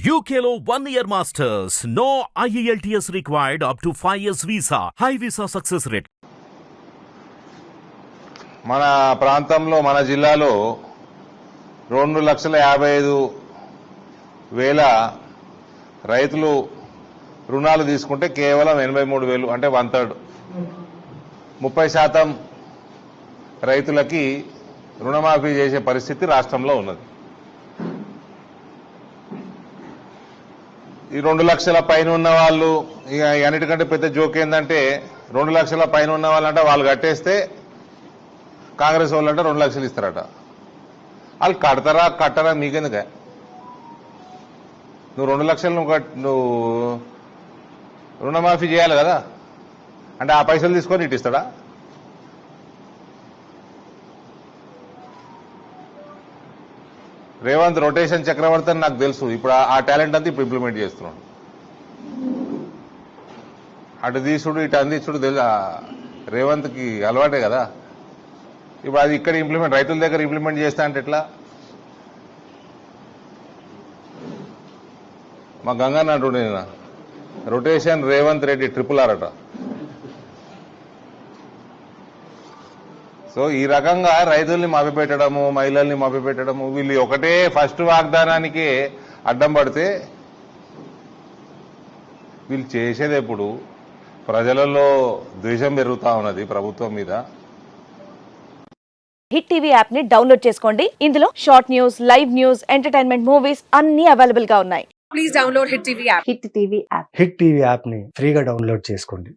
UKLO 1 year masters. No IELTS required up to 5 years visa. High visa success rate. మన ప్రాంతంలో మన జిల్లాలో 2,55,000 రైతులు రుణాలు తీసుకుంటే కేవలం 83,000 అంటే 1/3 30% రైతులకి రుణమాఫీ చేసే పరిస్థితి రాష్ట్రంలో ఉన్నది. ఈ 2 లక్షల పైన ఉన్న వాళ్ళు ఇక అన్నిటికంటే పెద్ద జోక్ ఏంటంటే 2 లక్షల పైన ఉన్న వాళ్ళంటే వాళ్ళు కట్టేస్తే కాంగ్రెస్ వాళ్ళంటే 2 లక్షలు ఇస్తారట. వాళ్ళు కట్టరా మీకెందుకే? నువ్వు 2 లక్షలు నువ్వు రుణమాఫీ చేయాలి కదా, అంటే ఆ పైసలు తీసుకొని ఇటు ఇస్తాడా? రేవంత్ రొటేషన్ చక్రవర్తి అని నాకు తెలుసు. ఇప్పుడు ఆ టాలెంట్ అంతా ఇప్పుడు ఇంప్లిమెంట్ చేస్తున్నాడు. అటు తీసుడు ఇటు అందించుడు తెలుసు రేవంత్కి అలవాటే కదా. ఇప్పుడు అది ఇక్కడ ఇంప్లిమెంట్ రైతుల దగ్గర ఇంప్లిమెంట్ చేస్తా అంటే ఎట్లా? మా గంగన్న అంటుండే రొటేషన్ రేవంత్ రెడ్డి RRR అట. సో ఈ రకంగా రైతుల్ని మభ్యపెట్టడము, మహిళల్ని మభ్యపెట్టడము, వీళ్ళు ఒకటే ఫస్ట్ వాగ్దానానికి అడ్డం పడితే వీళ్ళు చేసేది ఎప్పుడు? ప్రజలలో ద్వేషం పెరుగుతా ఉన్నది ప్రభుత్వం మీద. హిట్ టీవీ యాప్ ని డౌన్లోడ్ చేసుకోండి. ఇందులో short news, live news, entertainment movies అన్ని అవైలబుల్ గా ఉన్నాయి. Please download Hit TV app. Hit TV app. Hit TV app ని ఫ్రీగా డౌన్లోడ్ చేసుకోండి.